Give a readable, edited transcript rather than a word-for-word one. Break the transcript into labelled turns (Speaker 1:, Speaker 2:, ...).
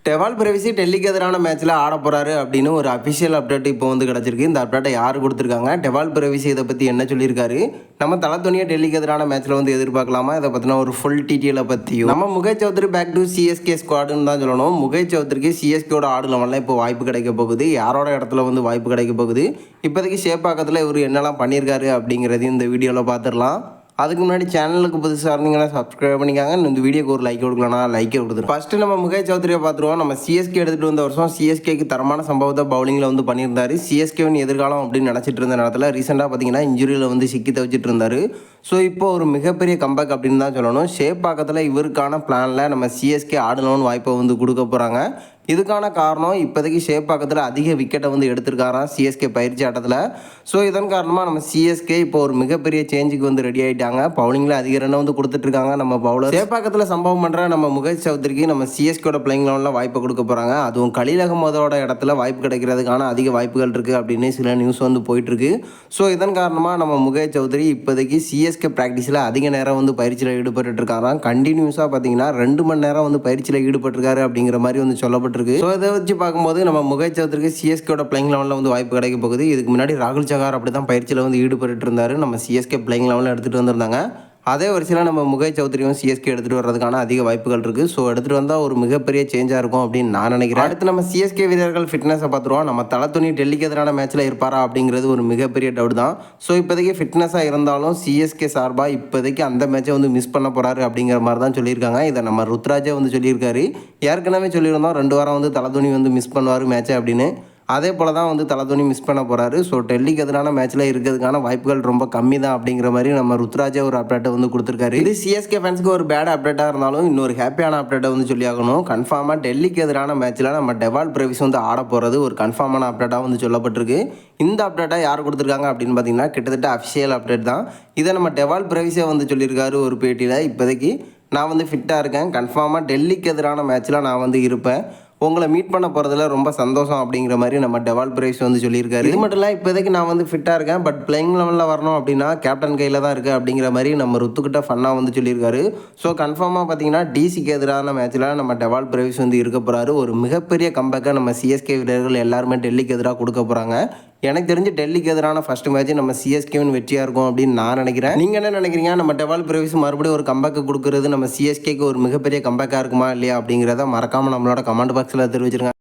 Speaker 1: Dewald பிரவிசி டெல்லிக்கு எதிரான மேட்ச்சில் ஆட போகிறாரு அப்படின்னு ஒரு அஃபிஷியல் அப்டேட் இப்போ வந்து கிடச்சிருக்கு. இந்த அப்டேட்டை யார் கொடுத்துருக்காங்க, டெவால் பிரவிசி இதை பற்றி என்ன சொல்லியிருக்காரு, நம்ம தலத்தோனியை டெல்லிக்கு எதிரான மேட்ச்சில் வந்து எதிர்பார்க்கலாமா, இதை பற்றின ஒரு ஃபுல் டீட்டெயிலை பற்றியும் நம்ம Mukesh Choudhary back to CSK ஸ்குவாடுன்னு தான் சொல்லணும். முகேஷ் சௌத்ரிக்கு சிஎஸ்கேவோட ஆடுலவெல்லாம் இப்போ வாய்ப்பு கிடைக்க போகுது. யாரோட இடத்துல வந்து வாய்ப்பு கிடைக்க போகுது, இப்போதைக்கு சேப்பாக்கத்தில் இவர் என்னெல்லாம் பண்ணியிருக்காரு அப்படிங்கிறதையும் இந்த வீடியோவில் பார்த்துடலாம். அதுக்கு முன்னாடி சேனலுக்கு புதுசாக இருந்தீங்கன்னா சப்ஸ்கிரைப் பண்ணிக்காங்க. இந்த வீடியோக்கு ஒரு லைக் கொடுக்கலனா லைக்கே கொடுத்துரும். ஃபஸ்ட்டு நம்ம முகேஷ் சௌத்ரியை பார்த்துருவோம். நம்ம சிஎஸ்கே எடுத்துகிட்டு வந்த வருஷம் சிஎஸ்கேக்கு தரமான சம்பவத்தை பவுலிங்கில் வந்து பண்ணியிருந்தார். சிஎஸ்கேவின் எதிர்காலம் அப்படின்னு நினச்சிட்டு இருந்த நேரத்தில் ரீசெண்டாக பார்த்தீங்கன்னா இன்ஜுரியில் வந்து சிக்கி தவிச்சிட்டு இருந்தார். ஸோ இப்போ ஒரு மிகப்பெரிய கம்பேக் அப்படின்னு தான் சொல்லணும். ஷேப்பாக்கத்தில் இவருக்கான பிளானில் நம்ம சிஎஸ்கே ஆடணும்னு வாய்ப்பை வந்து கொடுக்க போகிறாங்க. இதுக்கான காரணம் இப்போதைக்கு ஷேப்பாக்கத்தில் அதிக விக்கெட்டை வந்து எடுத்திருக்காராம் சிஎஸ்கே பயிற்சி ஆட்டத்தில். ஸோ இதன் காரணமாக நம்ம சிஎஸ்கே இப்போ ஒரு மிகப்பெரிய சேஞ்சுக்கு வந்து ரெடி ஆகிட்டாங்க. பவுலிங்கில் அதிக ரன்னை வந்து கொடுத்துட்ருக்காங்க நம்ம பவுலர். ஷேப்பாக்கத்தில் சம்பவம் பண்ணுற நம்ம முகேஷ் சௌத்ரிக்கு நம்ம சிஎஸ்கேட பிளேயிங் லெவலில் வாய்ப்பு கொடுக்க போகிறாங்க. அதுவும் கலீல் அகமதோட இடத்துல வாய்ப்பு கிடைக்கிறதுக்கான அதிக வாய்ப்புகள் இருக்குது அப்படின்னு சில நியூஸ் வந்து போயிட்டுருக்கு. ஸோ இதன் காரணமாக நம்ம முகேஷ் சௌத்ரி இப்போதைக்கு சிஎஸ்கே ப்ராக்டிஸில் அதிக நேரம் வந்து பயிற்சியில் ஈடுபட்டுருக்காராம். கண்டினியூஸாக பார்த்தீங்கன்னா 2 மணி நேரம் வந்து பயிற்சியில் ஈடுபட்டிருக்காரு அப்படிங்கிற மாதிரி வந்து சொல்லப்பட்டு. ஸோ இதை வச்சு பார்க்கும்போது நம்ம முகேஷ் சௌத்ரிக்கு சிஎஸ்கேட பிளேயிங் லெவலில் வந்து வாய்ப்பு கிடைக்க போகுது. இதுக்கு முன்னாடி ராகுல் சகார் அப்படி தான் பயிற்சியில் வந்து ஈடுபட்டு இருந்தார். நம்ம சிஎஸ்கே பிளேயிங் லெவலில் எடுத்துகிட்டு வந்திருந்தாங்க. அதே வரிசையில் நம்ம முகேஷ் சௌத்ரியும் சிஎஸ்கே எடுத்துகிட்டு வர்றதுக்கான அதிக வாய்ப்புகள் இருக்குது. ஸோ எடுத்துகிட்டு வந்தால் ஒரு மிகப்பெரிய சேஞ்சாக இருக்கும் அப்படின்னு நான் நினைக்கிறேன். அடுத்து நம்ம சிஎஸ்கே வீரர்கள் ஃபிட்னஸை பார்த்துருவோம். நம்ம தலத்தோனி டெல்லிக்கு எதிரான மேட்ச்சில் இருப்பாரா அப்படிங்கிறது ஒரு மிகப்பெரிய டவுட் தான். ஸோ இப்போதைக்கு ஃபிட்னஸாக இருந்தாலும் சிஎஸ்கே சார்பாக இப்போதைக்கு அந்த மேட்சை வந்து மிஸ் பண்ண போகிறாரு அப்படிங்கிற மாதிரி தான் சொல்லியிருக்காங்க. இதை நம்ம ருத்ராஜே வந்து சொல்லியிருக்காரு. ஏற்கனவே சொல்லியிருந்தோம் 2 வாரம் வந்து தலத்தோனி வந்து மிஸ் பண்ணுவார் மேட்சை அப்படின்னு. அதே போல் தான் வந்து தலத்தோனி மிஸ் பண்ண போகிறாரு. ஸோ டெல்லிக்கு எதிரான மேட்ச்சில் இருக்கிறதுக்கான வாய்ப்புகள் ரொம்ப கம்மி தான் அப்படிங்கிற மாதிரி நம்ம ருத்ராஜே ஒரு அப்டேட்டை வந்து கொடுத்துருக்காரு. இது சிஎஸ்கே ஃபேன்ஸுக்கு ஒரு பேட் அப்டேட்டாக இருந்தாலும் இன்னொரு ஹாப்பியான அப்டேட்டை வந்து சொல்லி ஆகணும். கன்ஃபார்மாக டெல்லிக்கு எதிரான மேட்ச்சில் நம்ம டெவால் பிரவிஸ் வந்து ஆட போகிறது ஒரு கன்ஃபார்மான அப்டேட்டாக வந்து சொல்லப்பட்டிருக்கு. இந்த அப்டேட்டை யார் கொடுத்துருக்காங்க அப்படின்னு பார்த்தீங்கன்னா கிட்டத்தட்ட அஃபிஷியல் அப்டேட் தான். இதை நம்ம டெவால் பிரவிஸே வந்து சொல்லியிருக்காரு ஒரு பேட்டியில். இப்போதைக்கு நான் வந்து ஃபிட்டாக இருக்கேன், கன்ஃபார்மாக டெல்லிக்கு எதிரான மேட்ச்சில் நான் வந்து இருப்பேன், உங்களை மீட் பண்ண போகிறதுல ரொம்ப சந்தோஷம் அப்படிங்கிற மாதிரி நம்ம டெவால் பிரவிஸ் வந்து சொல்லியிருக்காரு. இது மட்டும் இல்லை, இப்போதைக்கு நான் வந்து ஃபிட்டாக இருக்கேன், பட் பிளேயிங் லெவலில் வரணும் அப்படின்னா கேப்டன் கையில் தான் இருக்குது அப்படிங்கிற மாதிரி நம்ம ருத்துக்கிட்ட ஃபன்னாக வந்து சொல்லியிருக்காரு. ஸோ கன்ஃபார்மாக பார்த்தீங்கன்னா டிசிக்கு எதிரான மேட்ச்சில் நம்ம டெவால் பிரவிஸ் வந்து இருக்க போகிறாரு. ஒரு மிகப்பெரிய கம்பேக்கை நம்ம சிஎஸ்கே வீரர்கள் எல்லாருமே டெல்லிக்கு எதிராக கொடுக்க போகிறாங்க. எனக்கு தெரிஞ்சு டெல்லிக்கு எதிரான ஃபஸ்ட்டு மேட்ச் நம்ம சிஎஸ்கேவின் வெற்றியாக இருக்கும் அப்படின்னு நான் நினைக்கிறேன். நீங்கள் என்ன நினைக்கிறீங்க? நம்ம டெவால் பிரவிஸ் மறுபடியும் ஒரு கம்பேக்கு கொடுக்குறது நம்ம சிஎஸ்கேக்கு ஒரு மிகப்பெரிய கம்பேக்காக இருக்குமா இல்லையா அப்படிங்கிறத மறக்காமல் நம்மளோட கமெண்ட் பாக்ஸில் தெரிவிச்சிருங்க.